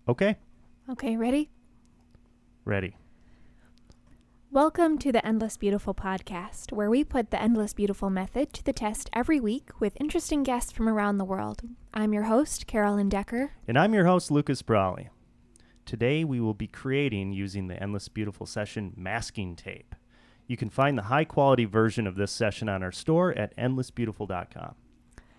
Okay. Okay, ready? Ready. Welcome to the Endless Beautiful podcast, where we put the Endless Beautiful method to the test every week with interesting guests from around the world. I'm your host, Carolyn Decker. And I'm your host, Lucas Pralle. Today we will be creating, using the Endless Beautiful session, masking tape. You can find the high-quality version of this session on our store at endlessbeautiful.com.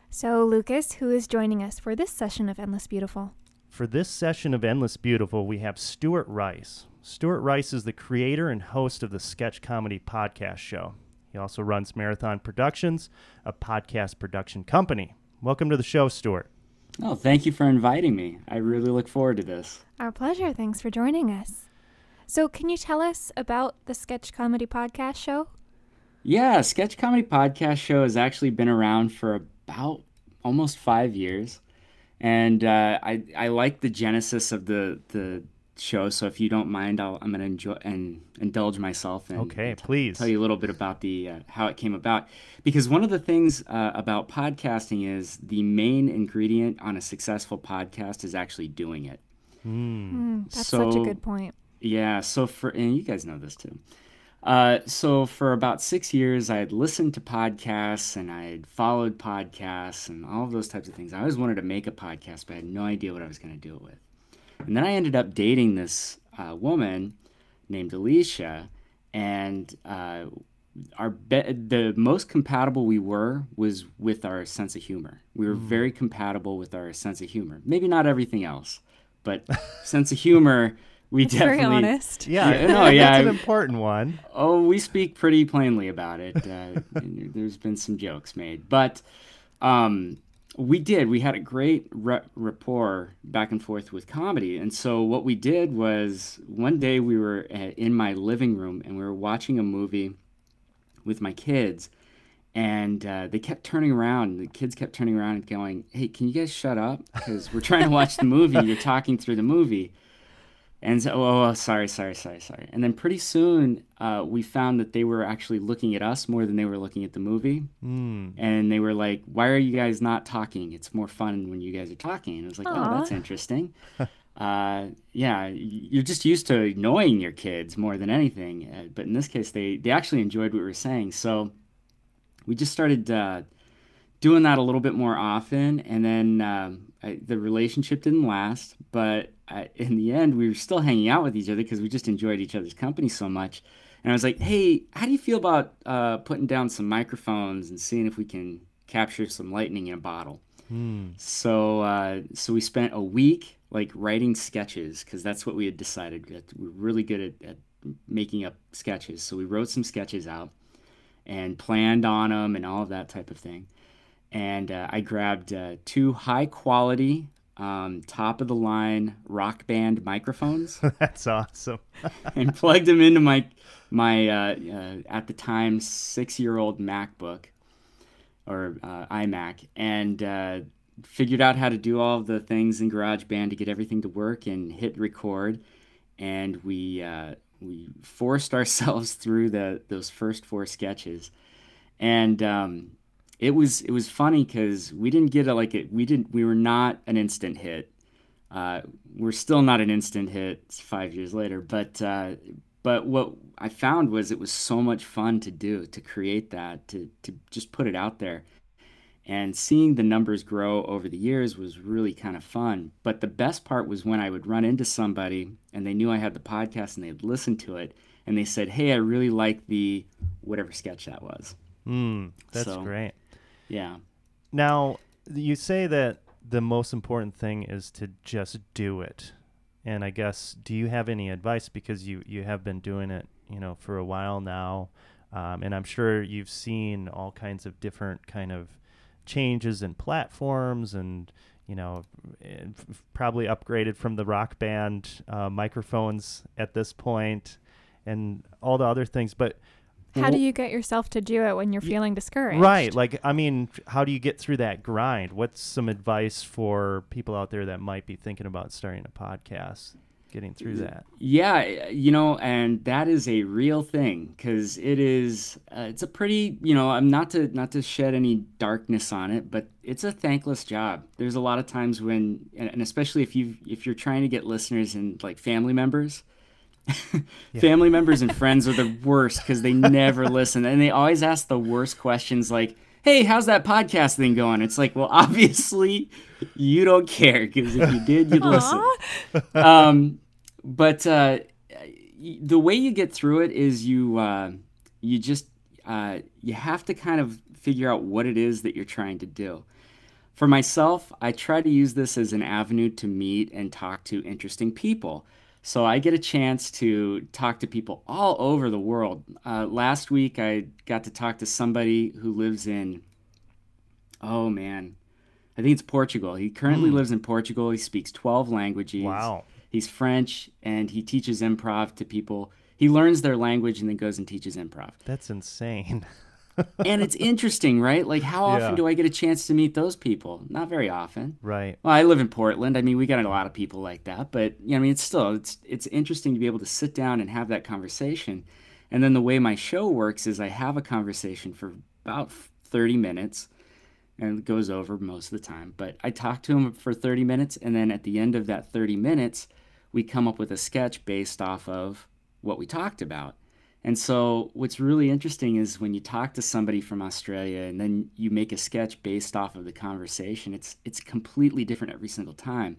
So, Lucas, who is joining us for this session of Endless Beautiful? For this session of Endless Beautiful, we have Stuart Rice. Stuart Rice is the creator and host of the sketch comedy podcast show. He also runs Marathon Productions, a podcast production company. Welcome to the show, Stuart. Oh, thank you for inviting me. I really look forward to this. Our pleasure. Thanks for joining us. So, can you tell us about the sketch comedy podcast show? Yeah, sketch comedy podcast show has actually been around for about almost 5 years. And I like the genesis of the show, so if you don't mind, I'm going to enjoy and indulge myself and please tell you a little bit about the how it came about. Because one of the things about podcasting is the main ingredient on a successful podcast is actually doing it. That's such a good point. Yeah, and you guys know this too. So for about 6 years, I had listened to podcasts and I had followed podcasts and all of those types of things. I always wanted to make a podcast, but I had no idea what I was going to do it with. And then I ended up dating this woman named Alicia, and the most compatible we were was with our sense of humor. We were very compatible with our sense of humor. Maybe not everything else, but sense of humor. We That's definitely, very honest. Yeah, that's an important one. Oh, we speak pretty plainly about it. There's been some jokes made, but we had a great rapport back and forth with comedy. And so what we did was one day we were in my living room and we were watching a movie with my kids, and they kept turning around. The kids kept turning around and going, "Hey, can you guys shut up? Because we're trying to watch the movie. You're talking through the movie." And so, sorry. And then pretty soon, we found that they were actually looking at us more than they were looking at the movie. And they were like, "Why are you guys not talking? It's more fun when you guys are talking." And I was like, "Oh, that's interesting." Yeah, you're just used to annoying your kids more than anything. But in this case, they actually enjoyed what we were saying. So we just started doing that a little bit more often. And then the relationship didn't last, but in the end, we were still hanging out with each other because we just enjoyed each other's company so much. And I was like, "Hey, how do you feel about putting down some microphones and seeing if we can capture some lightning in a bottle?" So we spent a week writing sketches, because that's what we had decided. We were really good at making up sketches. So we wrote some sketches out and planned on them and all of that type of thing. And I grabbed 2 high-quality, top-of-the-line rock band microphones. That's awesome. And plugged them into my at the time, 6-year-old MacBook, or iMac, and figured out how to do all of the things in GarageBand to get everything to work, and hit record. And we forced ourselves through those first 4 sketches. And it was funny because we didn't get we were not an instant hit. We're still not an instant hit 5 years later, but what I found was it was so much fun to do, to create that, to just put it out there. And seeing the numbers grow over the years was really kind of fun. But the best part was when I would run into somebody and they knew I had the podcast and they'd listen to it and they said, "Hey, I really like the whatever sketch that was." That's great. Yeah. Now, you say that the most important thing is to just do it. And I guess, do you have any advice? Because you have been doing it, for a while now. And I'm sure you've seen all kinds of different kind of changes in platforms and, probably upgraded from the Rock Band microphones at this point and all the other things. But how do you get yourself to do it when you're feeling discouraged? Right. How do you get through that grind? What's some advice for people out there that might be thinking about starting a podcast? getting through that. Yeah, and that is a real thing because it's a pretty, I'm not to shed any darkness on it, but it's a thankless job. There's a lot of times when, and especially if you're trying to get listeners and like family members, family members and friends are the worst because they never listen and they always ask the worst questions like, hey, how's that podcast thing going? It's like, well, obviously you don't care because if you did, you'd listen. But the way you get through it is you have to kind of figure out what it is that you're trying to do. For myself, I try to use this as an avenue to meet and talk to interesting people. So I get a chance to talk to people all over the world. Last week, I got to talk to somebody who lives in, oh man, I think it's Portugal. He currently lives in Portugal. He speaks 12 languages. Wow. He's French, and he teaches improv to people. He learns their language and then goes and teaches improv. That's insane. And it's interesting, right? Like, how often do I get a chance to meet those people? Not very often. Right. Well, I live in Portland. I mean, we got a lot of people like that. But, I mean, it's interesting to be able to sit down and have that conversation. And then the way my show works is I have a conversation for about 30 minutes. And it goes over most of the time. But I talk to him for 30 minutes. And then at the end of that 30 minutes, we come up with a sketch based off of what we talked about. And so what's really interesting is when you talk to somebody from Australia and then you make a sketch based off of the conversation, it's completely different every single time.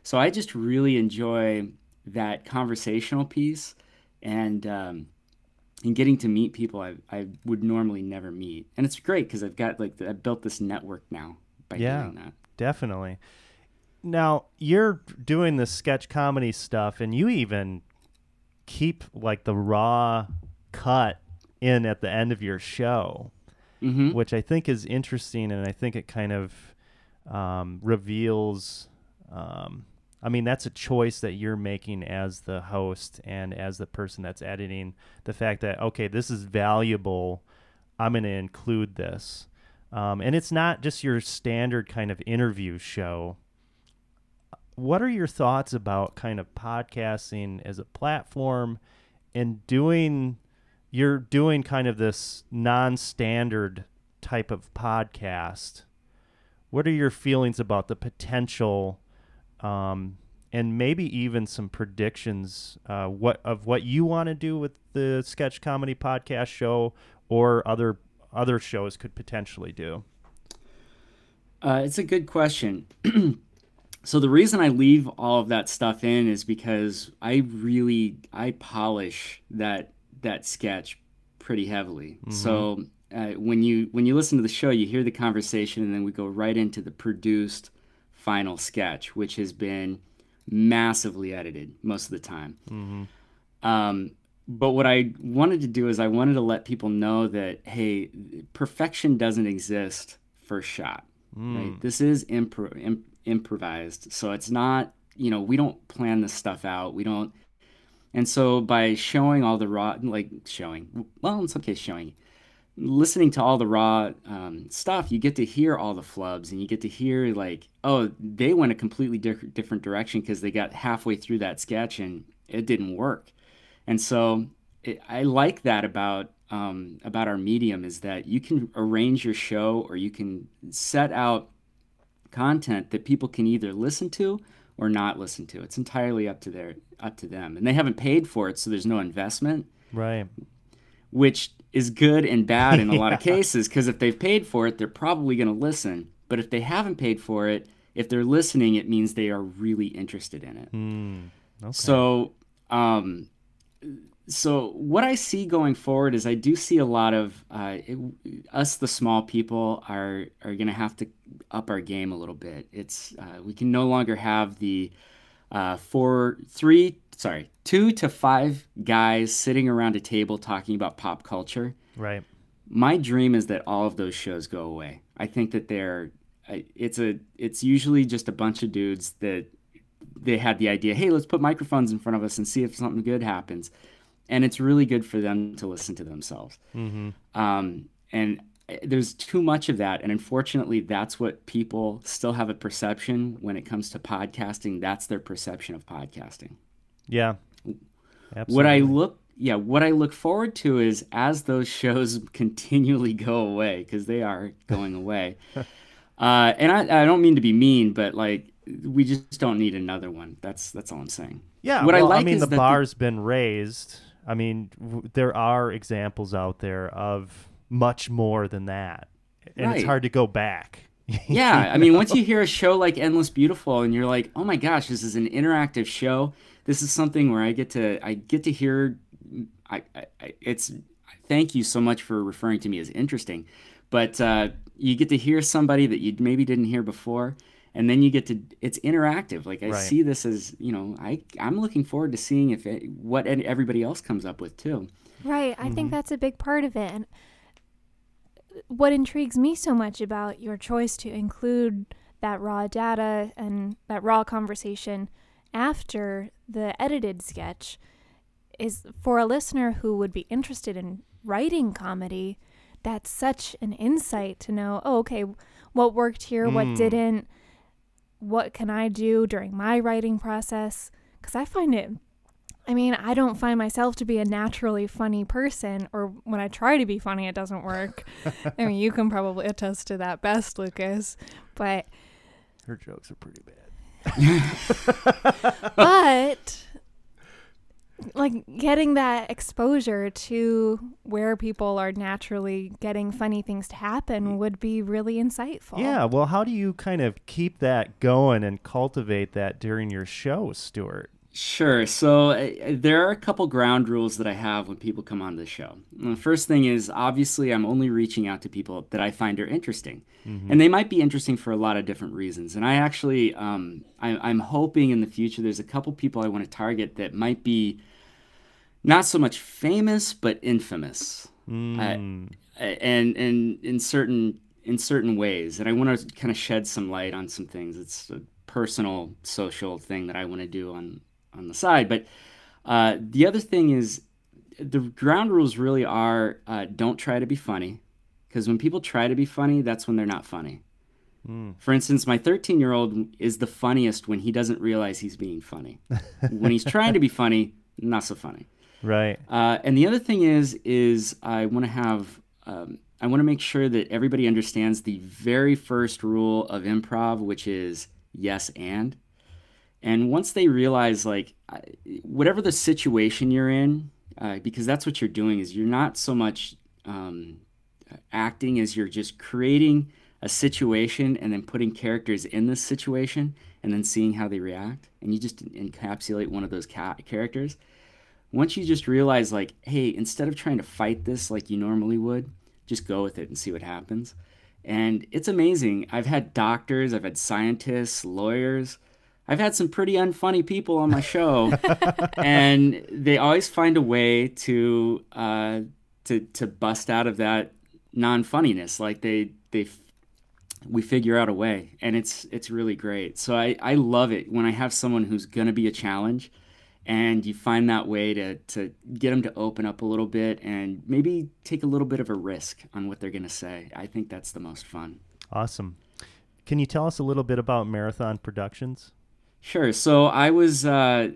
So I just really enjoy that conversational piece and getting to meet people I would normally never meet. And it's great because I've built this network now by doing that. Definitely. Now, you're doing the sketch comedy stuff, and you even keep like the raw cut in at the end of your show, which I think is interesting, and I think it kind of reveals I mean, that's a choice that you're making as the host and as the person that's editing, the fact that, okay, this is valuable, I'm going to include this. And it's not just your standard kind of interview show. What are your thoughts about kind of podcasting as a platform and you're doing kind of this non-standard type of podcast? What are your feelings about the potential, and maybe even some predictions, what you want to do with the sketch comedy podcast show or other shows could potentially do? It's a good question. So the reason I leave all of that stuff in is because I polish that sketch pretty heavily. So when you listen to the show, you hear the conversation, and then we go right into the produced final sketch, which has been massively edited most of the time. But what I wanted to do is I wanted to let people know that, hey, perfection doesn't exist first shot. Right? This is improvised. So it's not, we don't plan this stuff out. We don't. And so by showing all the raw, in some case showing, listening to all the raw stuff, you get to hear all the flubs, and you get to hear like, oh, they went a completely different direction because they got halfway through that sketch and it didn't work. And so I like that about our medium, is that you can arrange your show, or you can set out content that people can either listen to or not listen to. It's entirely up to them, and they haven't paid for it, so there's no investment, right? Which is good and bad in a lot of cases, because if they've paid for it, they're probably going to listen. But if they haven't paid for it, if they're listening, it means they are really interested in it. Okay. So what I see going forward is I do see a lot of us, the small people, are going to have to up our game a little bit. We can no longer have the 2 to 5 guys sitting around a table talking about pop culture. Right. My dream is that all of those shows go away. I think that it's usually just a bunch of dudes that they had the idea, hey, let's put microphones in front of us and see if something good happens. And it's really good for them to listen to themselves. And there's too much of that. And unfortunately, that's what people still have a perception when it comes to podcasting. That's their perception of podcasting. Yeah. What I Absolutely. look forward to is as those shows continually go away, because they are going away. And I don't mean to be mean, but like we just don't need another one. That's all I'm saying. Yeah, What I well, I like mean, the is that the bar's been raised. I mean, there are examples out there of much more than that, and it's right. hard to go back. Yeah, You I mean, once know? you hear a show like Endless Beautiful and you're like, "Oh my gosh, this is an interactive show. This is something where I get to hear it's thank you so much for referring to me as interesting. But you get to hear somebody that you maybe didn't hear before, and then it's interactive. Like I Right. see this as, I'm looking forward to seeing what everybody else comes up with too. Right. I think Hmm. that's a big part of it. And what intrigues me so much about your choice to include that raw data and that raw conversation after the edited sketch is for a listener who would be interested in writing comedy, that's such an insight to know, oh, okay, what worked here, what Mm. didn't, what can I do during my writing process? Because I mean, I don't find myself to be a naturally funny person, or when I try to be funny, it doesn't work. I mean, you can probably attest to that best, Lucas. But, Her jokes are pretty bad. but like getting that exposure to where people are naturally getting funny things to happen would be really insightful. Yeah, well, how do you kind of keep that going and cultivate that during your show, Stuart? Sure. So there are a couple ground rules that I have when people come on the show. And the first thing is obviously I'm only reaching out to people that I find are interesting, Hmm. and they might be interesting for a lot of different reasons. And I actually, I'm hoping in the future there's a couple people I want to target that might be not so much famous but infamous, uh, Mm. and in certain ways. And I want to kind of shed some light on some things. It's a personal social thing that I want to do on the side. But the other thing is the ground rules really are don't try to be funny, because when people try to be funny, that's when they're not funny. Mm. For instance, my 13-year-old is the funniest when he doesn't realize he's being funny. When he's trying to be funny, not so funny. Right. And the other thing is I want to make sure that everybody understands the very first rule of improv, which is yes and. And once they realize, like, whatever the situation you're in, because that's what you're doing, is you're not so much acting as you're just creating a situation and then putting characters in this situation and then seeing how they react. And you just encapsulate one of those characters. Once you just realize, like, hey, instead of trying to fight this like you normally would, just go with it and see what happens. And it's amazing. I've had doctors, I've had scientists, lawyers. I've had some pretty unfunny people on my show, and they always find a way to bust out of that non-funniness. Like we figure out a way, and it's really great. So I love it when I have someone who's gonna be a challenge, and you find that way to get them to open up a little bit and maybe take a little bit of a risk on what they're gonna say. I think that's the most fun. Awesome. Can you tell us a little bit about Marathon Productions? Sure. So I was I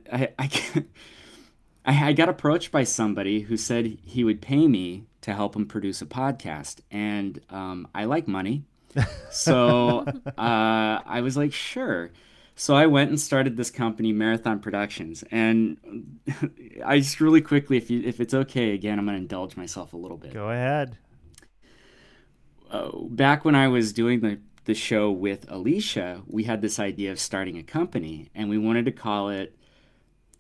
got approached by somebody who said he would pay me to help him produce a podcast, and I like money, so I was like, sure. So I went and started this company, Marathon Productions, and I just really quickly, if it's okay, again, I'm going to indulge myself a little bit. Go ahead. Back when I was doing the show with Alicia, we had this idea of starting a company, and we wanted to call it.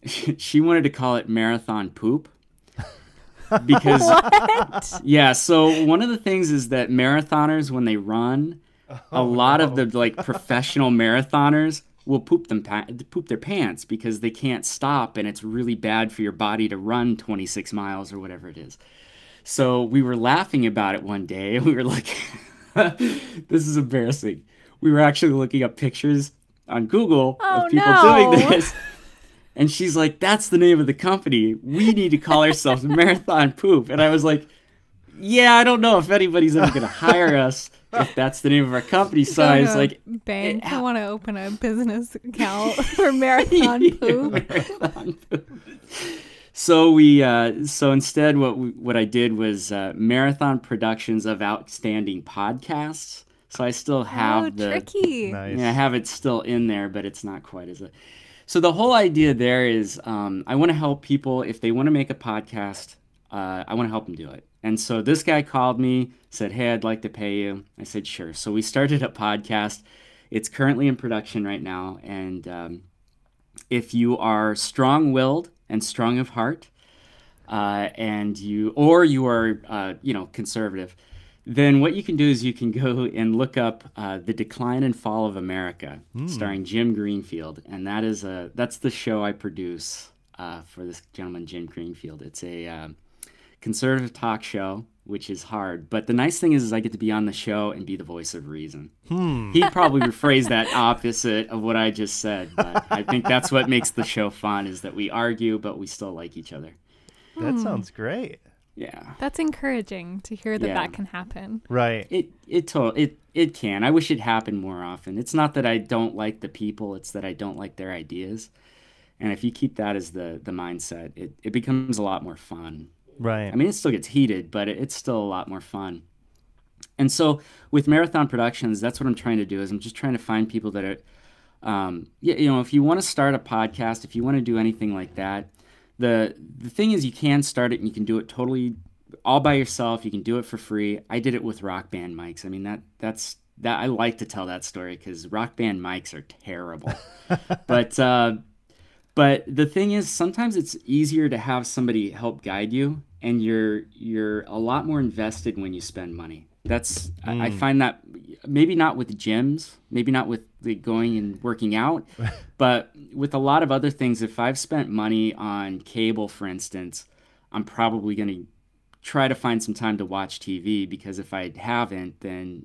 She wanted to call it Marathon Poop. Because What? yeah, so one of the things is that marathoners, when they run, a lot of the like professional marathoners will poop their pants because they can't stop, and it's really bad for your body to run 26 miles or whatever it is. So we were laughing about it one day, and we were like, this is embarrassing. We were actually looking up pictures on Google Oh of people no. doing this. And she's like, that's the name of the company. We need to call ourselves Marathon Poop. And I was like, yeah, I don't know if anybody's ever going to hire us if that's the name of our company. So I was like, bank. I want to open a business account for Marathon Poop. Marathon Poop. So so instead, what I did was Marathon Productions of Outstanding Podcasts. So I still have tricky. Nice. Yeah, I have it still in there, but it's not quite as a. So the whole idea there is, I want to help people if they want to make a podcast. I want to help them do it. And so this guy called me, said, "Hey, I'd like to pay you." I said, "Sure." So we started a podcast. It's currently in production right now, and if you are strong-willed and strong of heart, and you are conservative, then what you can do is you can go and look up The Decline and Fall of America, starring Jim Greenfield, and that's the show I produce for this gentleman, Jim Greenfield. It's a conservative talk show, which is hard, but the nice thing is I get to be on the show and be the voice of reason. He'd probably rephrase that opposite of what I just said, but I think that's what makes the show fun, is that we argue, but we still like each other. That sounds great. Yeah. That's encouraging to hear that that can happen. Right. It can. I wish it happened more often. It's not that I don't like the people, it's that I don't like their ideas. And if you keep that as the mindset, it becomes a lot more fun. Right. I mean, it still gets heated, but it's still a lot more fun. And so with Marathon Productions, that's what I'm trying to do, is I'm just trying to find people that are, if you want to start a podcast, if you want to do anything like that, the thing is you can start it and you can do it totally all by yourself. You can do it for free. I did it with rock band mics. I mean, that's I like to tell that story because rock band mics are terrible. But the thing is, sometimes it's easier to have somebody help guide you, and you're a lot more invested when you spend money. I find that maybe not with gyms, maybe not with the going and working out, but with a lot of other things. If I've spent money on cable, for instance, I'm probably going to try to find some time to watch TV, because if I haven't, then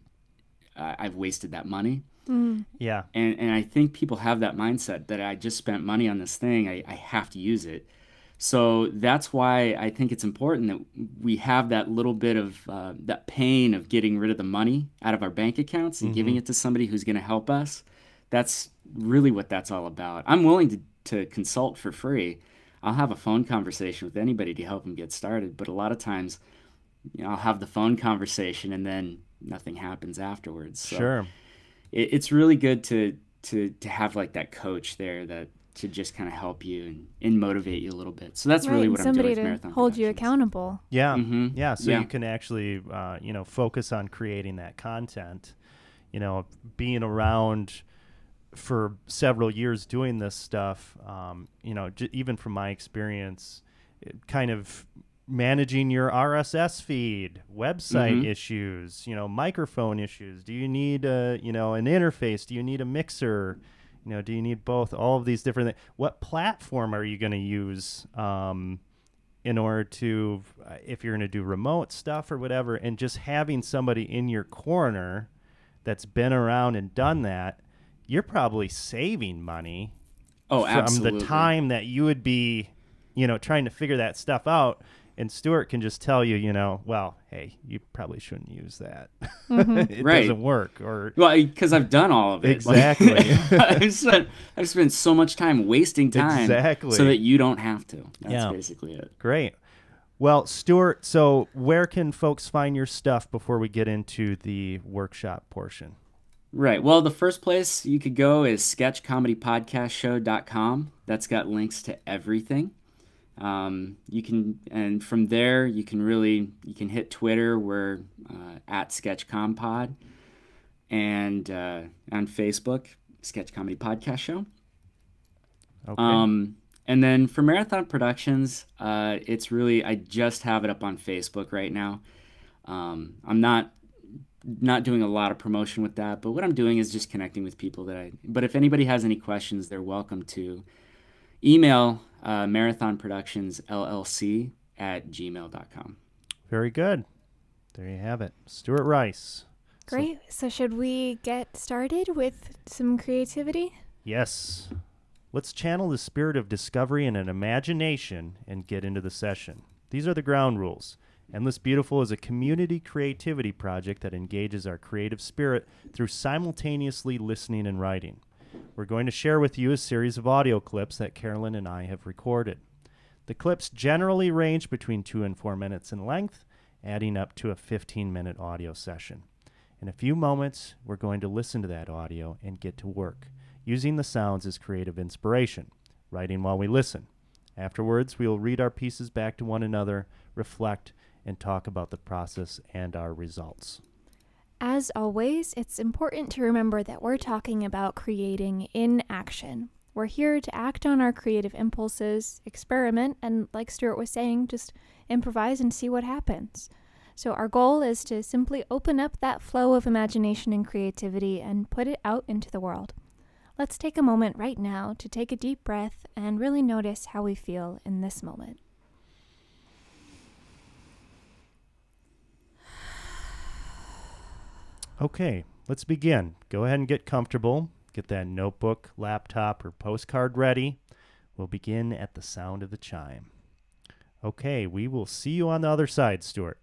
I've wasted that money. Yeah. And I think people have that mindset that I just spent money on this thing, I have to use it. So that's why I think it's important that we have that little bit of that pain of getting rid of the money out of our bank accounts and giving it to somebody who's going to help us. That's really what that's all about. I'm willing to consult for free. I'll have a phone conversation with anybody to help them get started. But a lot of times, I'll have the phone conversation and then nothing happens afterwards. So Sure. It's really good to have like that coach there that to just kind of help you and motivate you a little bit. So that's really what I'm doing with Marathon Somebody to hold you Productions. accountable. Yeah. Mm-hmm. Yeah. So Yeah. you can actually, focus on creating that content, being around for several years doing this stuff, even from my experience, kind of managing your RSS feed, website issues, microphone issues. Do you need an interface? Do you need a mixer? Do you need both? All of these different things. What platform are you going to use in order to, if you're going to do remote stuff or whatever, and just having somebody in your corner that's been around and done that, you're probably saving money from absolutely. the time that you would be, trying to figure that stuff out. And Stuart can just tell you, well, hey, you probably shouldn't use that. It doesn't work. Or because I've done all of it. Exactly. I've spent so much time wasting time so that you don't have to. That's basically it. Great. Well, Stuart, so where can folks find your stuff before we get into the workshop portion? Right. Well, the first place you could go is sketchcomedypodcastshow.com. That's got links to everything. You can, and from there you can hit Twitter. We're at SketchComPod, and on Facebook, Sketch Comedy Podcast Show. Okay. And then for Marathon Productions, it's really, I just have it up on Facebook right now. I'm not doing a lot of promotion with that, but what I'm doing is just connecting with people but if anybody has any questions, they're welcome to email marathonproductionsllc@gmail.com. Very good. There you have it. Stuart Rice. Great. So should we get started with some creativity? Yes. Let's channel the spirit of discovery and an imagination and get into the session. These are the ground rules. Endless Beautiful is a community creativity project that engages our creative spirit through simultaneously listening and writing. We're going to share with you a series of audio clips that Carolyn and I have recorded. The clips generally range between 2 and 4 minutes in length, adding up to a 15-minute audio session. In a few moments, we're going to listen to that audio and get to work, using the sounds as creative inspiration, writing while we listen. Afterwards, we will read our pieces back to one another, reflect, and talk about the process and our results. As always, it's important to remember that we're talking about creating in action. We're here to act on our creative impulses, experiment, and like Stuart was saying, just improvise and see what happens. So our goal is to simply open up that flow of imagination and creativity and put it out into the world. Let's take a moment right now to take a deep breath and really notice how we feel in this moment. Okay, let's begin. Go ahead and get comfortable. Get that notebook, laptop, or postcard ready. We'll begin at the sound of the chime. Okay, we will see you on the other side, Stuart.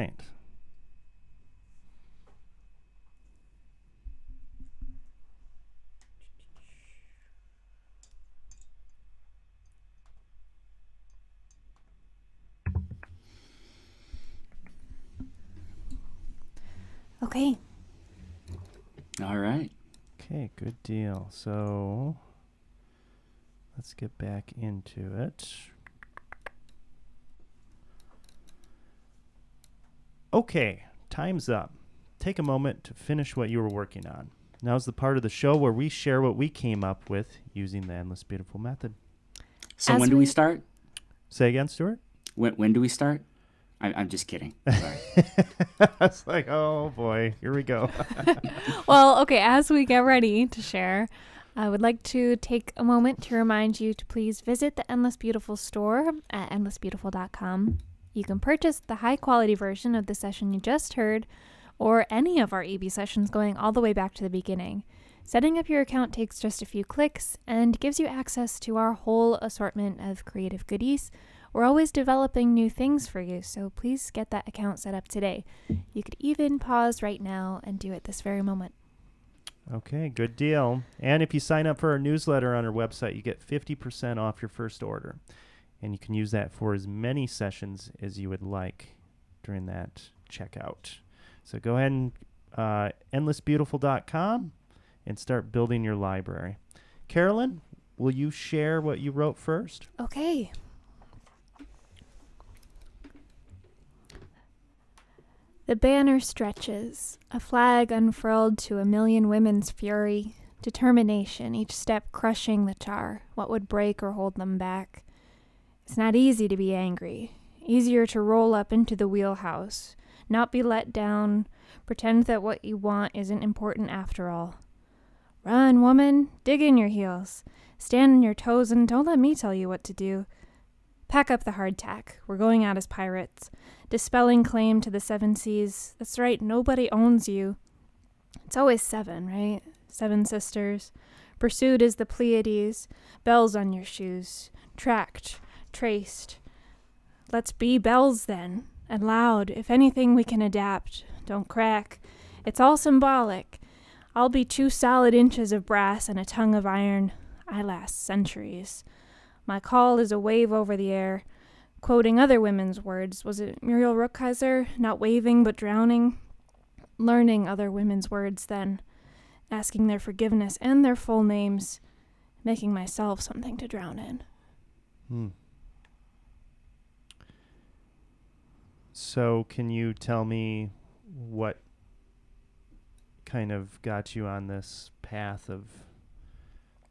right. Okay. All right. Okay, good deal. So let's get back into it. Okay, time's up. Take a moment to finish what you were working on. Now's the part of the show where we share what we came up with using the Endless Beautiful method. So As when do we we- start? Say again, Stuart? When do we start? I'm just kidding. Sorry. It's like, oh boy, here we go. Well, okay, as we get ready to share, I would like to take a moment to remind you to please visit the Endless Beautiful store at endlessbeautiful.com. You can purchase the high-quality version of the session you just heard, or any of our EB sessions going all the way back to the beginning. Setting up your account takes just a few clicks and gives you access to our whole assortment of creative goodies. We're always developing new things for you, so please get that account set up today. You could even pause right now and do it this very moment. Okay, good deal. And if you sign up for our newsletter on our website, you get 50% off your first order. And you can use that for as many sessions as you would like during that checkout. So go ahead and endlessbeautiful.com and start building your library. Carolyn, will you share what you wrote first? Okay. The banner stretches, a flag unfurled to a million women's fury, determination, each step crushing the tar, what would break or hold them back. It's not easy to be angry, easier to roll up into the wheelhouse, not be let down, pretend that what you want isn't important after all. Run, woman, dig in your heels, stand on your toes and don't let me tell you what to do. Pack up the hardtack, we're going out as pirates. Dispelling claim to the 7 seas. That's right, nobody owns you. It's always 7, right? 7 sisters. Pursued as the Pleiades. Bells on your shoes. Tracked. Traced. Let's be bells then. And loud. If anything, we can adapt. Don't crack. It's all symbolic. I'll be 2 solid inches of brass and a tongue of iron. I last centuries. My call is a wave over the air. Quoting other women's words, was it Muriel Rukeyser? Not waving but drowning? Learning other women's words then, asking their forgiveness and their full names, making myself something to drown in. So can you tell me what kind of got you on this path of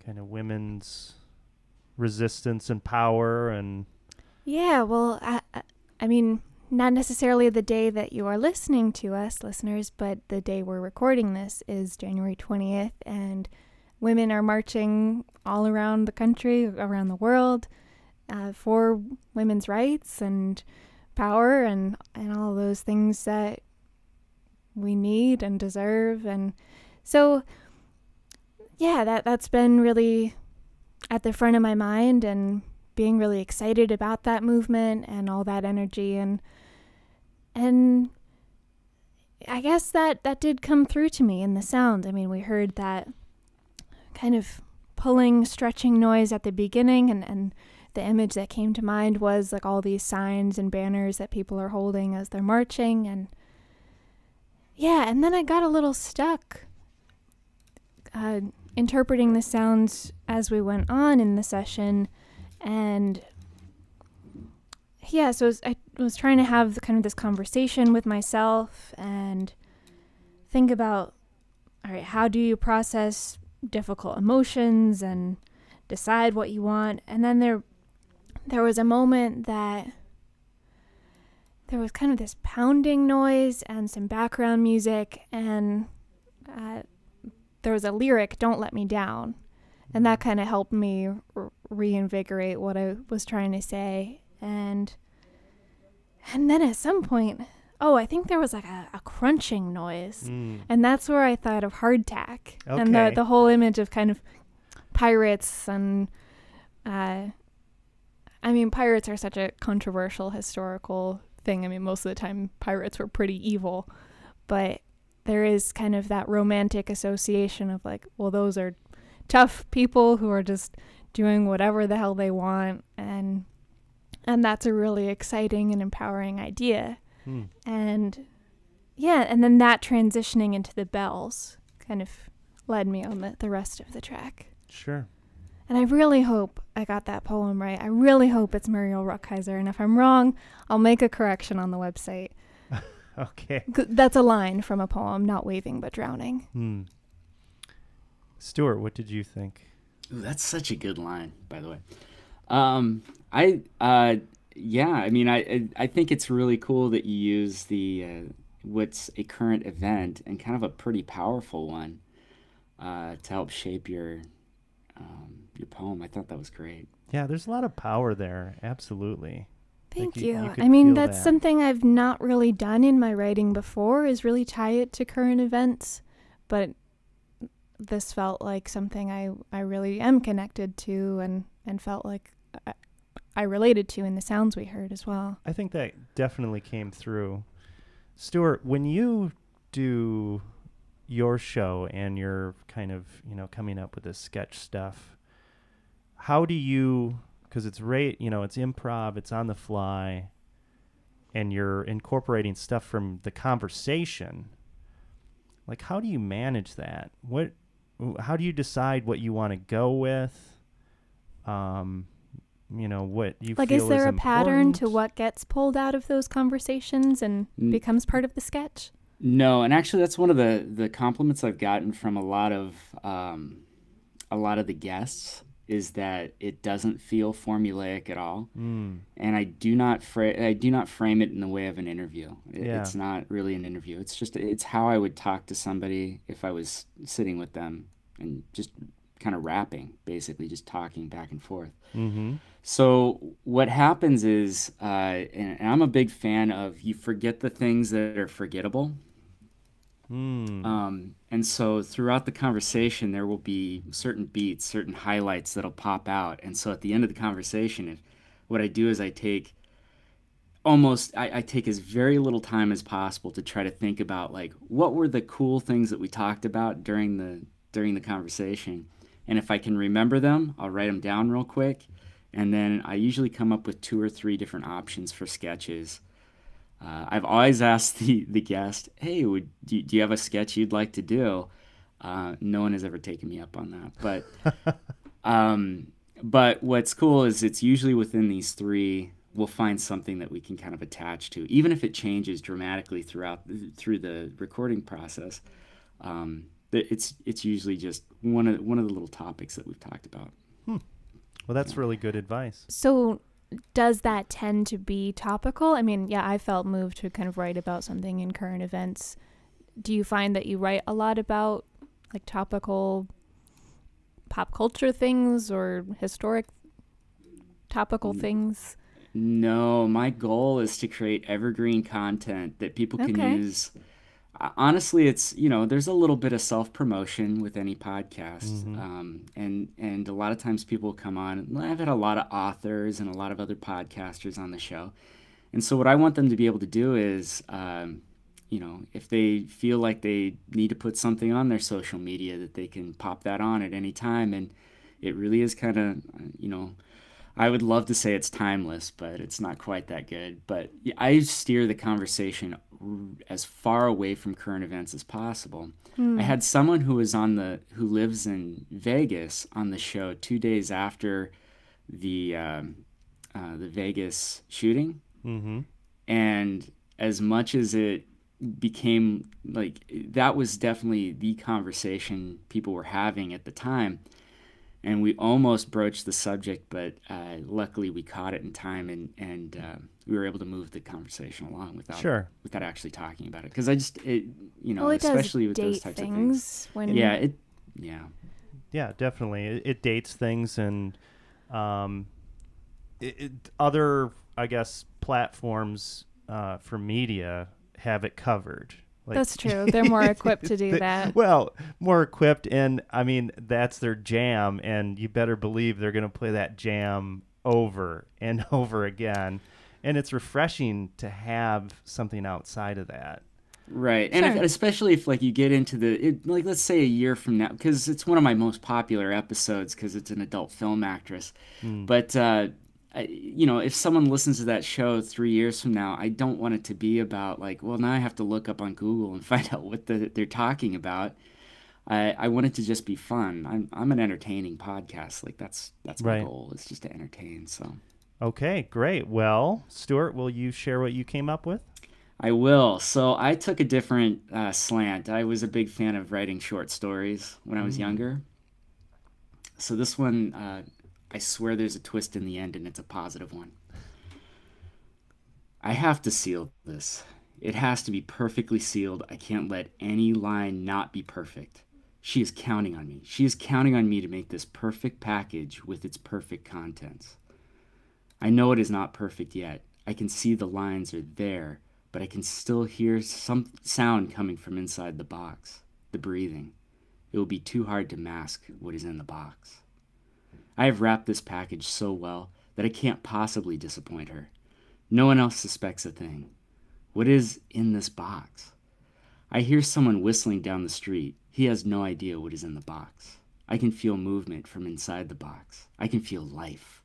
kind of women's resistance and power and... Yeah, well, I mean, not necessarily the day that you are listening to us, listeners, but the day we're recording this is January 20th, and women are marching all around the country, around the world, for women's rights and power and all those things that we need and deserve. And so, yeah, that's been really at the front of my mind, and being really excited about that movement and all that energy, and I guess that did come through to me in the sound. I mean, we heard that kind of pulling, stretching noise at the beginning, and the image that came to mind was like all these signs and banners that people are holding as they're marching, and yeah, and then I got a little stuck interpreting the sounds as we went on in the session. And yeah, so I was trying to have kind of this conversation with myself and think about, all right, how do you process difficult emotions and decide what you want? And then there was a moment that there was kind of this pounding noise and some background music, and there was a lyric, "Don't Let Me Down." And that kind of helped me reinvigorate what I was trying to say. And then at some point, I think there was like a crunching noise. And that's where I thought of hardtack. Okay. And the whole image of kind of pirates. And I mean, pirates are such a controversial historical thing. I mean, most of the time pirates were pretty evil, but there is kind of that romantic association of like, well, those are tough people who are just doing whatever the hell they want, and that's a really exciting and empowering idea. And yeah, and then that transitioning into the bells kind of led me on the rest of the track. Sure. And I really hope I got that poem right. I really hope it's Muriel Rukeyser, and if I'm wrong, I'll make a correction on the website. Okay. That's a line from a poem, not waving but drowning. Stuart, what did you think? Ooh, that's such a good line, by the way. I mean, I think it's really cool that you use the what's a current event and kind of a pretty powerful one to help shape your poem. I thought that was great. Yeah, there's a lot of power there. Absolutely. Thank Like you. could I mean, feel that's that. something I've not really done in my writing before, is really tie it to current events. But this felt like something I really am connected to and felt like I related to in the sounds we heard as well. I think that definitely came through. Stuart, when you do your show and you're kind of, coming up with this sketch stuff, how do you, because it's it's improv, it's on the fly, and you're incorporating stuff from the conversation, like how do you manage that? How do you decide what you want to go with? What you like, feel is there a pattern to important? what gets pulled out of those conversations and becomes part of the sketch? No, and actually that's one of the compliments I've gotten from a lot of the guests, is that it doesn't feel formulaic at all. And I do not frame it in the way of an interview. It's not really an interview. It's how I would talk to somebody if I was sitting with them and just kind of rapping, basically just talking back and forth. So what happens is, and I'm a big fan of, you forget the things that are forgettable. And so throughout the conversation, there will be certain beats, certain highlights that'll pop out. And so at the end of the conversation, what I do is I take as very little time as possible to try to think about, like, what were the cool things that we talked about during the conversation. And if I can remember them, I'll write them down real quick. And then I usually come up with 2 or 3 different options for sketches. I've always asked the guest, hey, do you have a sketch you'd like to do? No one has ever taken me up on that. But what's cool is it's usually within these 3, we'll find something that we can kind of attach to, even if it changes dramatically through the recording process. It's usually just one of the little topics that we've talked about. Well, that's really good advice. So does that tend to be topical? I mean, yeah, I felt moved to kind of write about something in current events. Do you find that you write a lot about like topical pop culture things or historic topical things? No, my goal is to create evergreen content that people can use. Honestly, it's, there's a little bit of self-promotion with any podcast. And a lot of times people come on, and I've had a lot of authors and a lot of other podcasters on the show. And so what I want them to be able to do is, if they feel like they need to put something on their social media, that they can pop that on at any time. And it really is kind of, I would love to say it's timeless, but it's not quite that good. But I steer the conversation as far away from current events as possible. I had someone who lives in Vegas on the show 2 days after the Vegas shooting. And as much as it became like, that was definitely the conversation people were having at the time. And we almost broached the subject, but luckily we caught it in time, and we were able to move the conversation along without actually talking about it. Because especially with those types of things. Yeah, definitely. It dates things, and other, I guess, platforms for media have it covered. Like, that's true. They're more equipped to do that. Well, more equipped, and I mean, that's their jam, and you better believe they're going to play that jam over and over again. And it's refreshing to have something outside of that. Right. And Sure. especially if like you get into like let's say a year from now, because it's one of my most popular episodes because it's an adult film actress. But if someone listens to that show 3 years from now, I don't want it to be about like, well, now I have to look up on Google and find out what they're talking about. I want it to just be fun. I'm an entertaining podcast. Like that's my Right. goal. It's just to entertain. So Okay, great. Well, Stuart, will you share what you came up with? I will. So I took a different slant. I was a big fan of writing short stories when I was younger. So this one, I swear there's a twist in the end, and it's a positive one. I have to seal this. It has to be perfectly sealed. I can't let any line not be perfect. She is counting on me. She is counting on me to make this perfect package with its perfect contents. I know it is not perfect yet. I can see the lines are there, but I can still hear some sound coming from inside the box, the breathing. It will be too hard to mask what is in the box. I have wrapped this package so well that I can't possibly disappoint her. No one else suspects a thing. What is in this box? I hear someone whistling down the street. He has no idea what is in the box. I can feel movement from inside the box. I can feel life.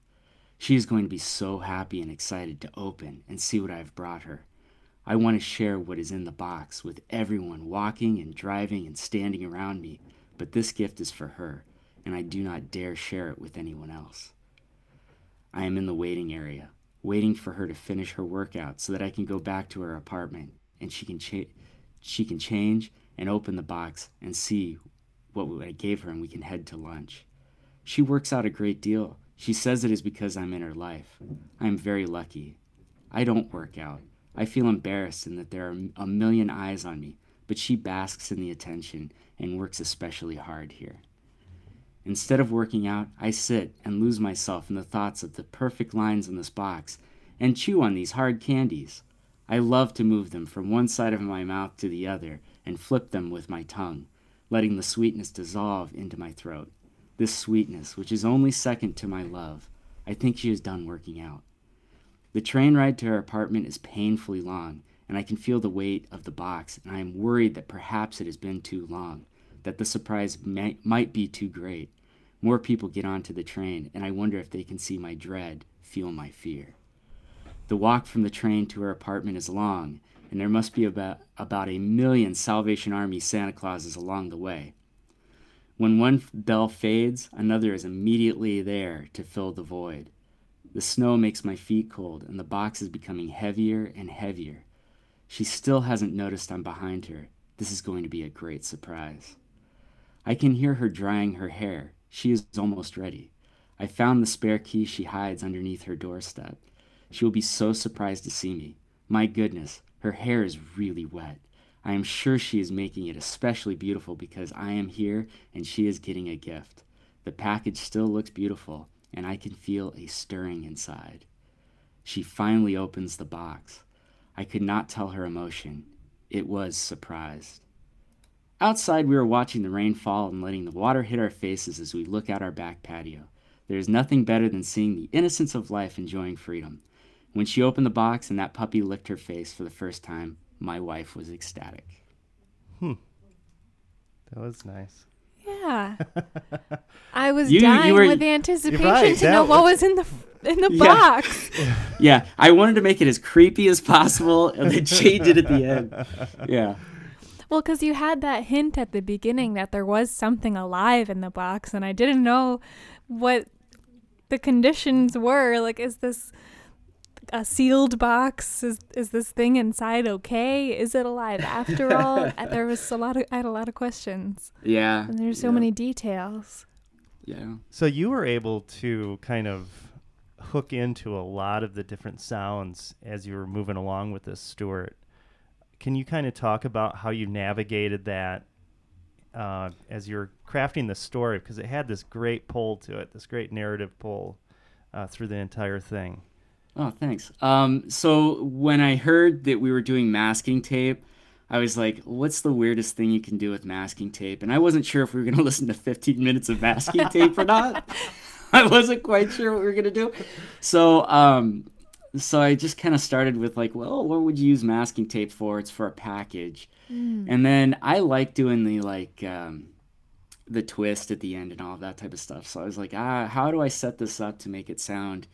She is going to be so happy and excited to open and see what I have brought her. I want to share what is in the box with everyone walking and driving and standing around me, but this gift is for her, and I do not dare share it with anyone else. I am in the waiting area, waiting for her to finish her workout so that I can go back to her apartment and she can change and open the box and see what I gave her, and we can head to lunch. She works out a great deal. She says it is because I'm in her life. I am very lucky. I don't work out. I feel embarrassed in that there are a million eyes on me, but she basks in the attention and works especially hard here. Instead of working out, I sit and lose myself in the thoughts of the perfect lines in this box and chew on these hard candies. I love to move them from one side of my mouth to the other and flip them with my tongue, letting the sweetness dissolve into my throat. This sweetness, which is only second to my love. I think she is done working out. The train ride to her apartment is painfully long, and I can feel the weight of the box, and I am worried that perhaps it has been too long, that the surprise might be too great. More people get onto the train, and I wonder if they can see my dread, feel my fear. The walk from the train to her apartment is long, and there must be about 1 million Salvation Army Santa Clauses along the way. When one bell fades, another is immediately there to fill the void. The snow makes my feet cold, and the box is becoming heavier and heavier. She still hasn't noticed I'm behind her. This is going to be a great surprise. I can hear her drying her hair. She is almost ready. I found the spare key she hides underneath her doorstep. She will be so surprised to see me. My goodness, her hair is really wet. I am sure she is making it especially beautiful because I am here and she is getting a gift. The package still looks beautiful, and I can feel a stirring inside. She finally opens the box. I could not tell her emotion. It was surprised. Outside, we were watching the rain fall and letting the water hit our faces as we look out our back patio. There is nothing better than seeing the innocence of life enjoying freedom. When she opened the box and that puppy licked her face for the first time, my wife was ecstatic. That was nice. Yeah. I was You dying were- with anticipation Right, to know what was in the Yeah. box. Yeah, I wanted to make it as creepy as possible and then change it at the end. Yeah. Well, because you had that hint at the beginning that there was something alive in the box, and I didn't know what the conditions were. Like, is this a sealed box? Is this thing inside okay? Is it alive after all? There was I had a lot of questions, Yeah. and there's so yeah, many details. Yeah. So you were able to kind of hook into a lot of the different sounds as you were moving along with this, Stuart. Can you kind of talk about how you navigated that as you're crafting the story? Because it had this great pull to it, this great narrative pull through the entire thing. Oh, thanks. So when I heard that we were doing masking tape, I was like, what's the weirdest thing you can do with masking tape? And I wasn't sure if we were going to listen to 15 minutes of masking tape or not. I wasn't quite sure what we were going to do. So So I just kind of started with like, well, what would you use masking tape for? It's for a package. Mm. And then I like doing the twist at the end and all of that type of stuff. So I was like, how do I set this up to make it sound?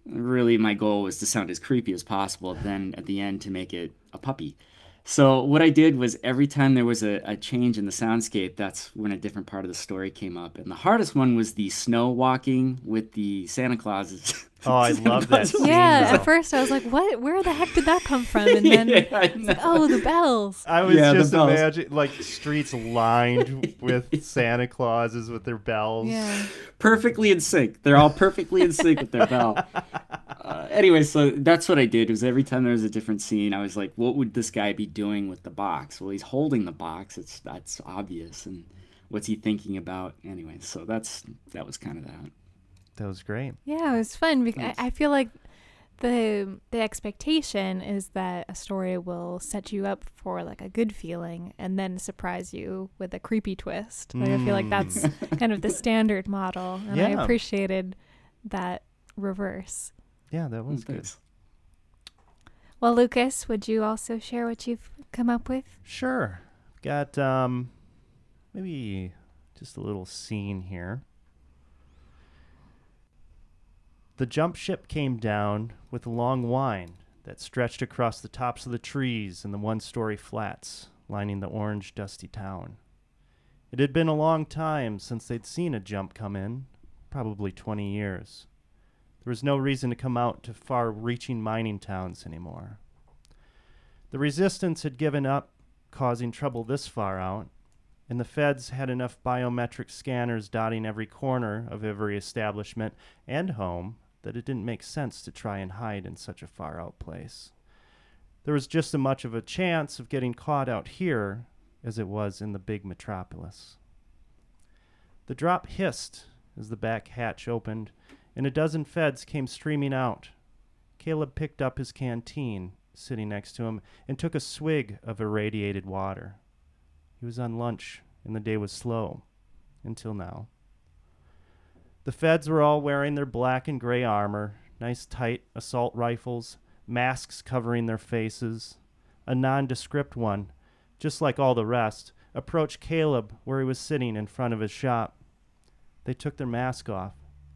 Really, my goal was to sound as creepy as possible. Then at the end to make it a puppy. So what I did was every time there was a change in the soundscape, that's when a different part of the story came up. And the hardest one was the snow walking with the Santa Clauses. Oh, I love that scene. Yeah, though. at first I was like, what? Where the heck did that come from? And then Yeah, I it's like, know. oh, the bells. I was Yeah, the just bells. imagining like streets lined with Santa Clauses with their bells. Yeah. Perfectly in sync. They're all perfectly in sync with their bell. Anyway, so that's what I did. Was every time there was a different scene, I was like, what would this guy be doing with the box? Well, he's holding the box. That's obvious. And what's he thinking about? Anyway, so that was kind of that. That was great. Yeah, it was fun because Thanks. I feel like the expectation is that a story will set you up for like a good feeling and then surprise you with a creepy twist. Like I feel like that's kind of the standard model, and I Yeah. appreciated that reverse. Yeah, that was good. Thanks. Well, Lucas, would you also share what you've come up with? Sure. Got maybe just a little scene here. The jump ship came down with a long whine that stretched across the tops of the trees and the one-story flats lining the orange, dusty town. It had been a long time since they'd seen a jump come in, probably 20 years. There was no reason to come out to far-reaching mining towns anymore. The resistance had given up, causing trouble this far out, and the feds had enough biometric scanners dotting every corner of every establishment and home that it didn't make sense to try and hide in such a far-out place. There was just as much of a chance of getting caught out here as it was in the big metropolis. The drop hissed as the back hatch opened, and a dozen feds came streaming out. Caleb picked up his canteen, sitting next to him, and took a swig of irradiated water. He was on lunch, and the day was slow, until now. The feds were all wearing their black and gray armor, nice tight assault rifles, masks covering their faces. A nondescript one, just like all the rest, approached Caleb where he was sitting in front of his shop. They took their mask off.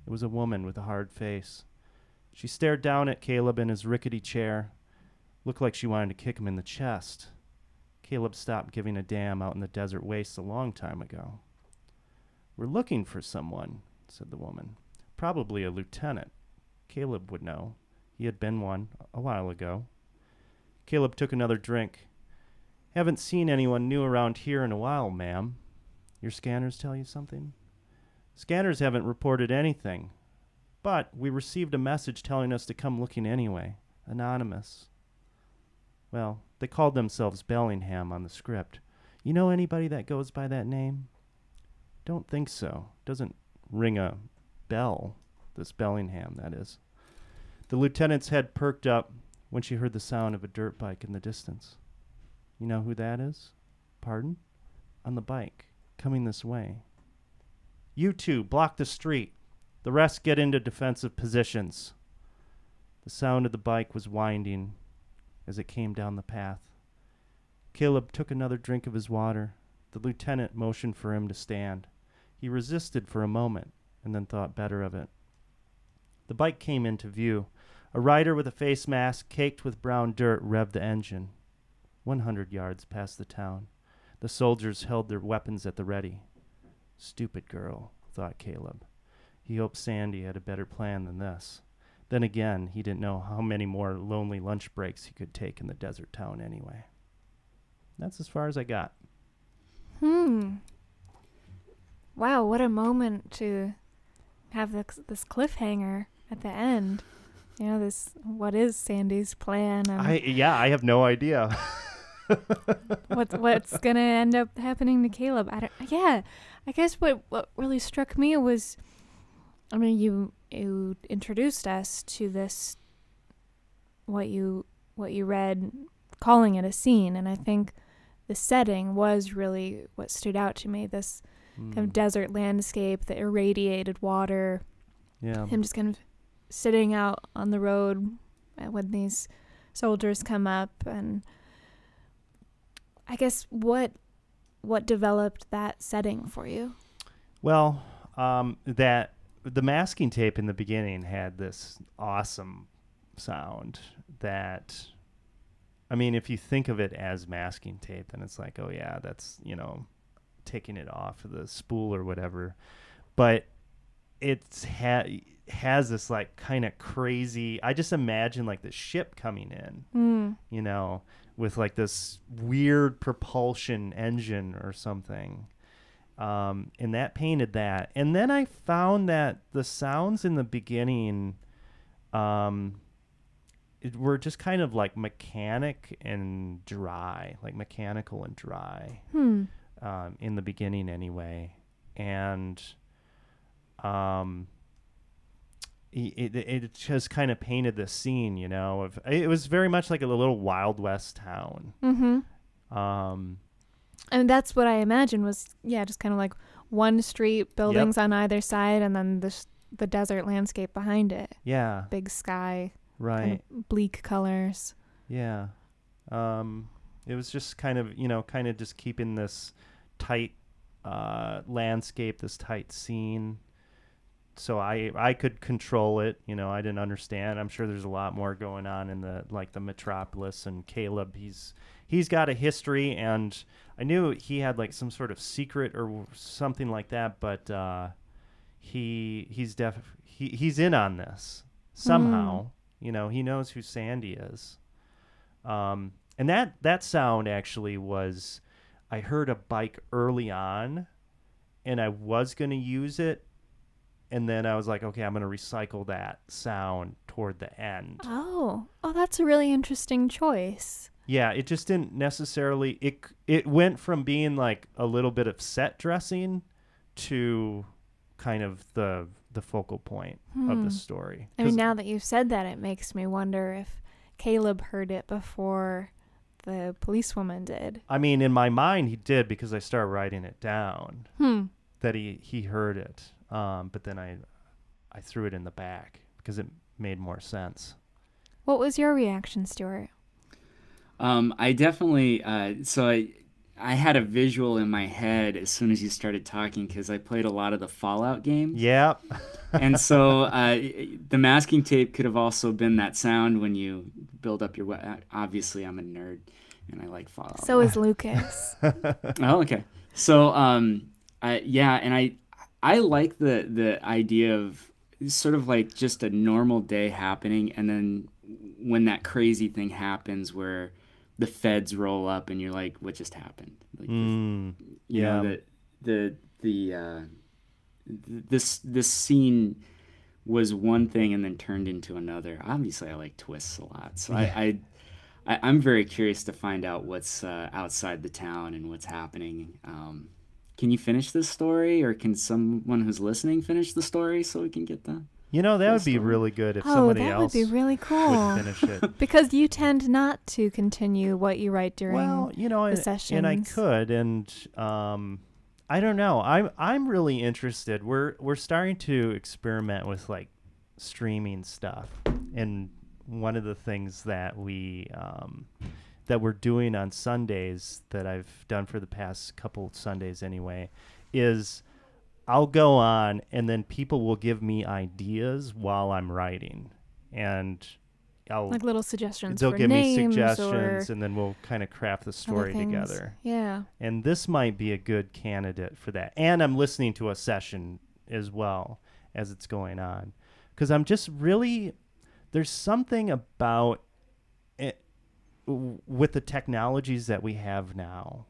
It was a woman with a hard face. She stared down at Caleb in his rickety chair. Looked like she wanted to kick him in the chest. Caleb stopped giving a damn out in the desert wastes a long time ago. "We're looking for someone," said the woman. "Probably a lieutenant. Caleb would know. He had been one a while ago." Caleb took another drink. "Haven't seen anyone new around here in a while, ma'am. Your scanners tell you something?" "Scanners haven't reported anything, but we received a message telling us to come looking anyway. Anonymous." "Well, they called themselves Bellingham on the script. You know anybody that goes by that name?" "Don't think so. Doesn't ring a bell. This Bellingham, that is." The lieutenant's head perked up when she heard the sound of a dirt bike in the distance. "You know who that is?" "Pardon?" "On the bike, coming this way." "You two, block the street. The rest get into defensive positions." The sound of the bike was winding as it came down the path. Caleb took another drink of his water. The lieutenant motioned for him to stand. He resisted for a moment and then thought better of it. The bike came into view. A rider with a face mask caked with brown dirt revved the engine. 100 yards past the town. The soldiers held their weapons at the ready. Stupid girl, thought Caleb. He hoped Sandy had a better plan than this. Then again, he didn't know how many more lonely lunch breaks he could take in the desert town anyway. That's as far as I got. Wow, what a moment to have this cliffhanger at the end. You know, this, what is Sandy's plan? And I have no idea. what's gonna end up happening to Caleb? I guess what really struck me was, I mean, you introduced us to this, what you read, calling it a scene, and I think the setting was really what stood out to me. This kind of desert landscape, the irradiated water, Yeah. him just kind of sitting out on the road when these soldiers come up, and I guess what developed that setting for you? Well, that the masking tape in the beginning had this awesome sound that, I mean, if you think of it as masking tape, then it's like, oh yeah, that's, you know, taking it off of the spool or whatever. But it's has this like kind of crazy, I just imagine like the ship coming in, you know, with like this weird propulsion engine or something. And that painted that. And then I found that the sounds in the beginning were just kind of like mechanical and dry in the beginning anyway. And it just kind of painted the scene, you know, it was very much like a little Wild West town. And that's what I imagined was, yeah, just kind of like one street, buildings on either side, and then the desert landscape behind it. Yeah. Big sky. Right. Kind of bleak colors. Yeah. It was just kind of, you know, kind of just keeping this tight landscape, this tight scene. So I could control it, you know. I didn't understand. I'm sure there's a lot more going on in the metropolis, and Caleb, he's got a history, and I knew he had like some sort of secret or something like that, but he's in on this somehow. You know, he knows who Sandy is. And that sound actually was, I heard a bike early on, and I was going to use it. And then I was like, okay, I'm going to recycle that sound toward the end. Oh, that's a really interesting choice. Yeah, it just didn't necessarily, it went from being like a little bit of set dressing to kind of the focal point of the story. I mean, now that you've said that, it makes me wonder if Caleb heard it before the policewoman did. I mean, in my mind, he did, because I started writing it down that he heard it. But then I threw it in the back because it made more sense. What was your reaction, Stuart? I definitely, I had a visual in my head as soon as you started talking, because I played a lot of the Fallout games. Yep. And so the masking tape could have also been that sound when you build up your obviously, I'm a nerd, and I like Fallout. So is Lucas. Oh, okay. So, I like the idea of sort of like just a normal day happening, and then when that crazy thing happens where the feds roll up and you're like, what just happened? Like, you know, this scene was one thing and then turned into another. Obviously, I like twists a lot, so I'm very curious to find out what's outside the town and what's happening. Can you finish this story, or can someone who's listening finish the story so we can get the... You know, that would be really good if somebody else would be really cool. would finish it. Because you tend not to continue what you write during the sessions. And I could, and I don't know. I'm really interested. We're starting to experiment with like streaming stuff, and one of the things that we're doing on Sundays, that I've done for the past couple Sundays anyway, is I'll go on, and then people will give me ideas while I'm writing, and I'll like little suggestions. They'll for give me names suggestions, and then we'll kind of craft the story together. Yeah. And this might be a good candidate for that. And I'm listening to a session as well as it's going on, because I'm just really, there's something about it with the technologies that we have now.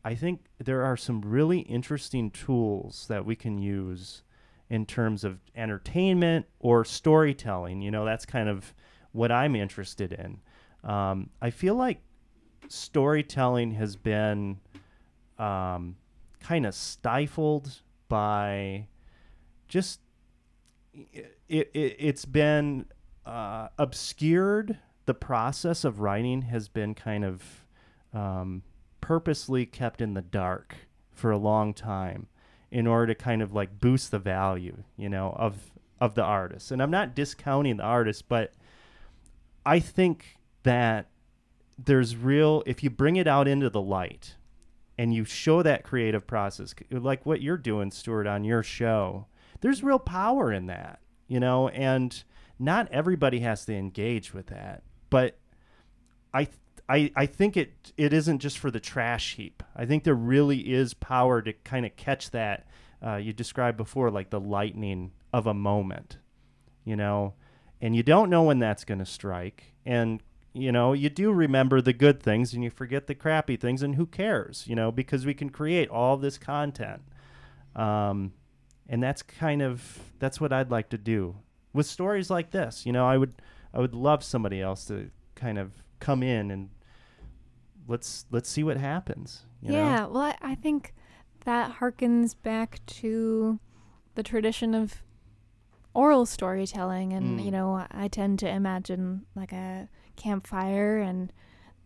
I think there are some really interesting tools that we can use in terms of entertainment or storytelling. You know, that's kind of what I'm interested in. I feel like storytelling has been kind of stifled by just, it's been obscured. The process of writing has been kind of purposely kept in the dark for a long time in order to kind of like boost the value, you know, of the artist. And I'm not discounting the artist, but I think that there's real, if you bring it out into the light and you show that creative process, like what you're doing, Stuart, on your show, there's real power in that, you know, and not everybody has to engage with that. But I think it isn't just for the trash heap. I think there really is power to kind of catch that. You described before, like the lightning of a moment, you know, and you don't know when that's going to strike. And, you know, you do remember the good things and you forget the crappy things, and who cares, you know, because we can create all this content. And that's what I'd like to do with stories like this. You know, I would love somebody else to kind of come in and let's see what happens. You know? Well, I think that harkens back to the tradition of oral storytelling. And, you know, I tend to imagine like a campfire, and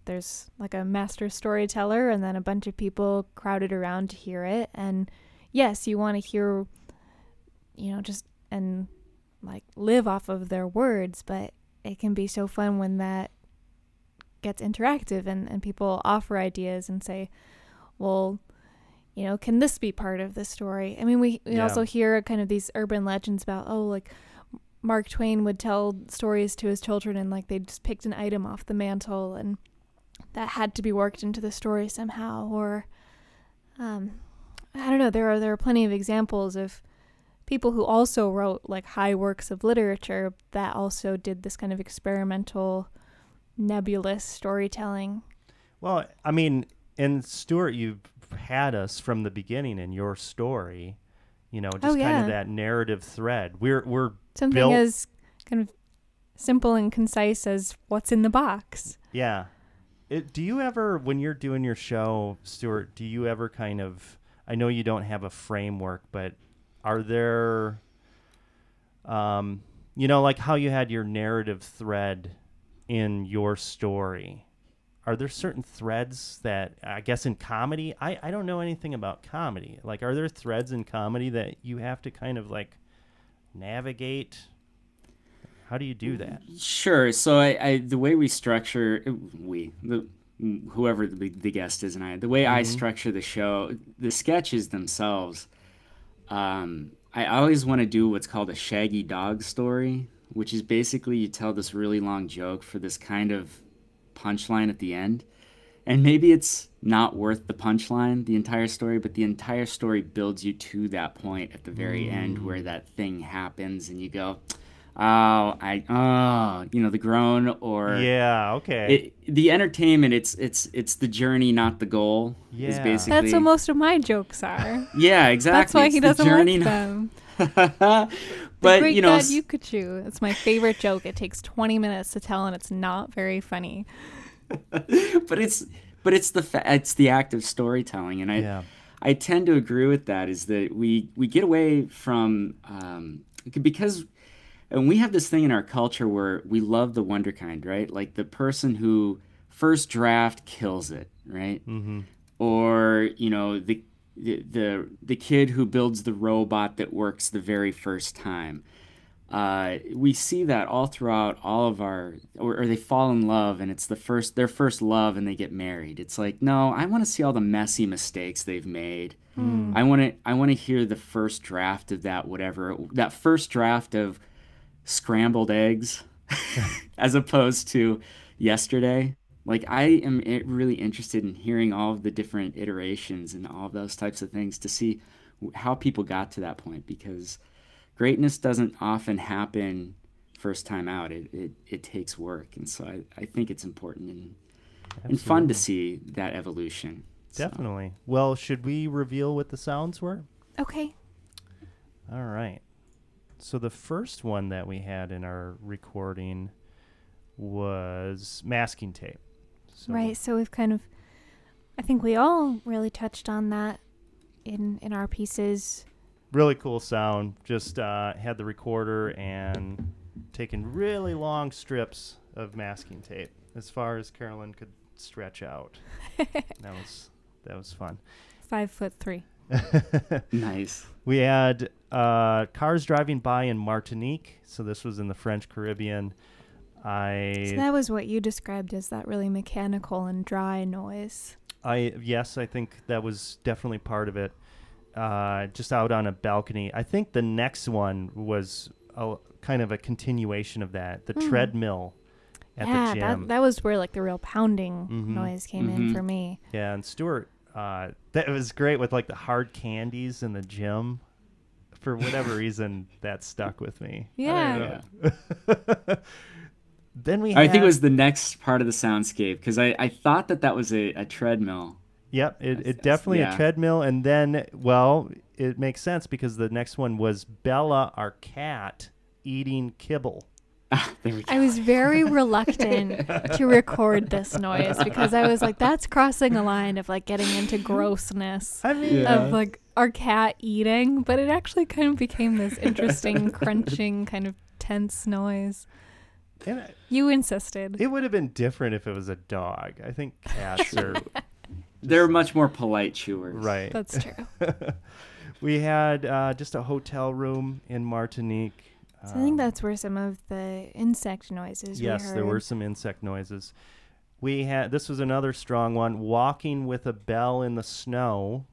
there's like a master storyteller and then a bunch of people crowded around to hear it. And yes, you want to hear, you know, just and like live off of their words, but it can be so fun when that gets interactive and people offer ideas and say, well, you know, can this be part of the story? I mean, we also hear kind of these urban legends about, oh, like Mark Twain would tell stories to his children and like they just picked an item off the mantle and that had to be worked into the story somehow. Or I don't know, there are plenty of examples of people who also wrote like high works of literature that also did this kind of experimental, nebulous storytelling. Well, I mean, and Stuart, you've had us from the beginning in your story, you know, just kind of that narrative thread. We're something built, as kind of simple and concise as what's in the box. Yeah. Do you ever, when you're doing your show, Stuart, do you ever kind of, I know you don't have a framework, but are there, you know, like how you had your narrative thread in your story, are there certain threads that, I guess in comedy, I don't know anything about comedy. Like, are there threads in comedy that you have to kind of like navigate? How do you do that? Sure. So I the way we structure, whoever the guest is and the way I structure the show, the sketches themselves, I always want to do what's called a shaggy dog story, which is basically you tell this really long joke for this kind of punchline at the end. And maybe it's not worth the punchline, the entire story, but the entire story builds you to that point at the very end where that thing happens and you go, you know, the groan or the entertainment. It's the journey, not the goal. Yeah, is basically that's what most of my jokes are. Yeah, exactly. That's why it's he doesn't like them. But Great you know, Dad Yukachu. It's my favorite joke. It takes 20 minutes to tell, and it's not very funny. but it's the act of storytelling, and I tend to agree with that. Is that we get away from because. And we have this thing in our culture where we love the wonder kind, right? Like the person who first draft kills it, right? Mm-hmm. Or, you know, the kid who builds the robot that works the very first time. We see that all throughout all of our, or they fall in love and it's their first love and they get married. It's like, no, I want to see all the messy mistakes they've made. I want to hear the first draft of that first draft of scrambled eggs as opposed to yesterday. Like, I am really interested in hearing all of the different iterations and all of those types of things to see how people got to that point, because greatness doesn't often happen first time out. It takes work, and so I think it's important and fun to see that evolution. Definitely. So. Well, should we reveal what the sounds were? Okay. All right. So the first one that we had in our recording was masking tape. Right. So we've kind of, I think we all really touched on that in our pieces. Really cool sound. Just had the recorder and taken really long strips of masking tape as far as Carolyn could stretch out. That was fun. 5'3". Nice. We had cars driving by in Martinique. So this was in the French Caribbean. So that was what you described as that really mechanical and dry noise. Yes, I think that was definitely part of it. Just out on a balcony. I think the next one was kind of a continuation of that. The treadmill at the gym. That was where like the real pounding noise came in for me. Yeah, and Stuart, that was great with like the hard candies in the gym. For whatever reason, that stuck with me. Yeah. Then I think it was the next part of the soundscape because I thought that was a treadmill. Yep, it definitely a treadmill. And then, well, it makes sense because the next one was Bella, our cat, eating kibble. There we go. I was very reluctant to record this noise because I was like, that's crossing a line of like getting into grossness of like our cat eating. But it actually kind of became this interesting, crunching, kind of tense noise. You insisted. It would have been different if it was a dog. I think cats are... They're much more polite chewers. Right. That's true. We had just a hotel room in Martinique. So I think that's where some of the insect noises we heard. Yes, there were some insect noises. This was another strong one, walking with a bell in the snow.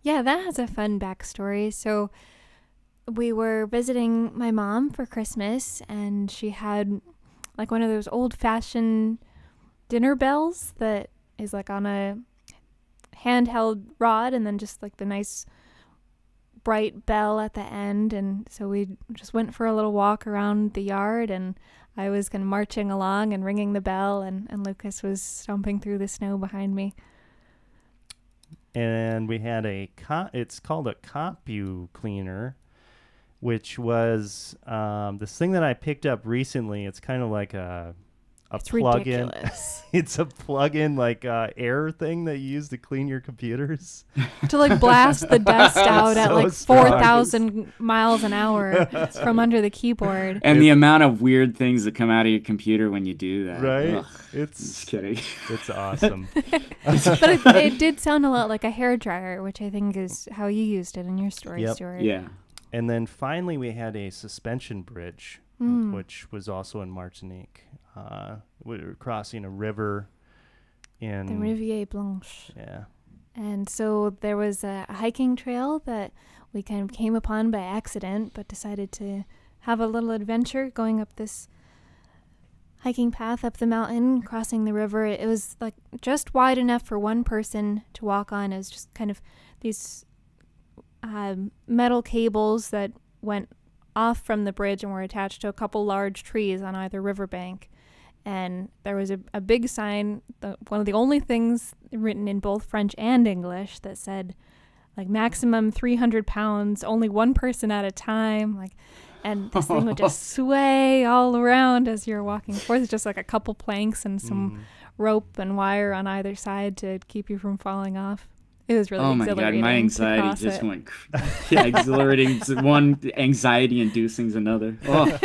Yeah, that has a fun backstory. So we were visiting my mom for Christmas, and she had like one of those old-fashioned dinner bells that is like on a handheld rod and then just like the nice bright bell at the end. And so we just went for a little walk around the yard, and I was kind of marching along and ringing the bell, and Lucas was stomping through the snow behind me. And we had it's called a Compu cleaner, which was this thing that I picked up recently. It's kind of like a plug-in. Ridiculous. It's a plug-in like air thing that you use to clean your computers. To like blast the dust out at So like strong. 4,000 miles an hour from under the keyboard. And the amount of weird things that come out of your computer when you do that. Right? Ugh, just kidding. It's awesome. But it did sound a lot like a hairdryer, which I think is how you used it in your story, Stuart. Yeah. And then finally we had a suspension bridge, which was also in Martinique. We were crossing a river in... The Rivière Blanche. Yeah. And so there was a hiking trail that we kind of came upon by accident, but decided to have a little adventure going up this hiking path up the mountain, crossing the river. It was like just wide enough for one person to walk on. It was just kind of these metal cables that went off from the bridge and were attached to a couple large trees on either riverbank. And there was a big sign, one of the only things written in both French and English, that said, like, maximum 300 pounds, only one person at a time. Like, and this thing would just sway all around as you're walking forth. It's just like a couple planks and some rope and wire on either side to keep you from falling off. It was really exhilarating. Oh my God, my anxiety just went, exhilarating. One anxiety-inducing's another. Oh.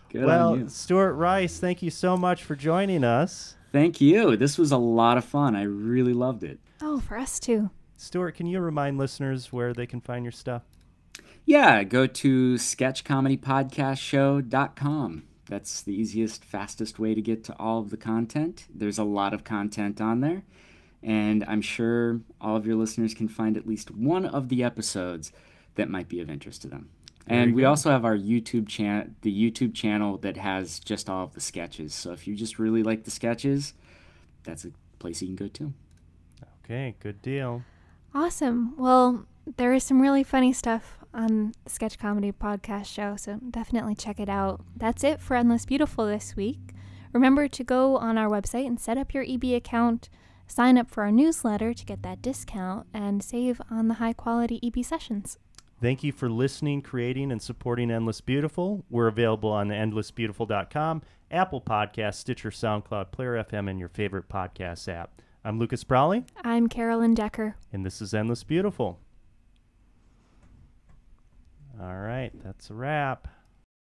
Good on you. Stuart Rice, thank you so much for joining us. Thank you. This was a lot of fun. I really loved it. Oh, for us too. Stuart, can you remind listeners where they can find your stuff? Yeah, go to sketchcomedypodcastshow.com. That's the easiest, fastest way to get to all of the content. There's a lot of content on there, and I'm sure all of your listeners can find at least one of the episodes that might be of interest to them. And we also have our YouTube channel, the YouTube channel that has just all of the sketches. So if you just really like the sketches, that's a place you can go to. Okay, good deal. Awesome. Well, there is some really funny stuff on the Sketch Comedy Podcast Show, so definitely check it out. That's it for Endless Beautiful this week. Remember to go on our website and set up your EB account, sign up for our newsletter to get that discount, and save on the high-quality EB sessions. Thank you for listening, creating, and supporting Endless Beautiful. We're available on endlessbeautiful.com, Apple Podcasts, Stitcher, SoundCloud, Player FM, and your favorite podcast app. I'm Lucas Pralle. I'm Carolyn Decker. And this is Endless Beautiful. All right, that's a wrap.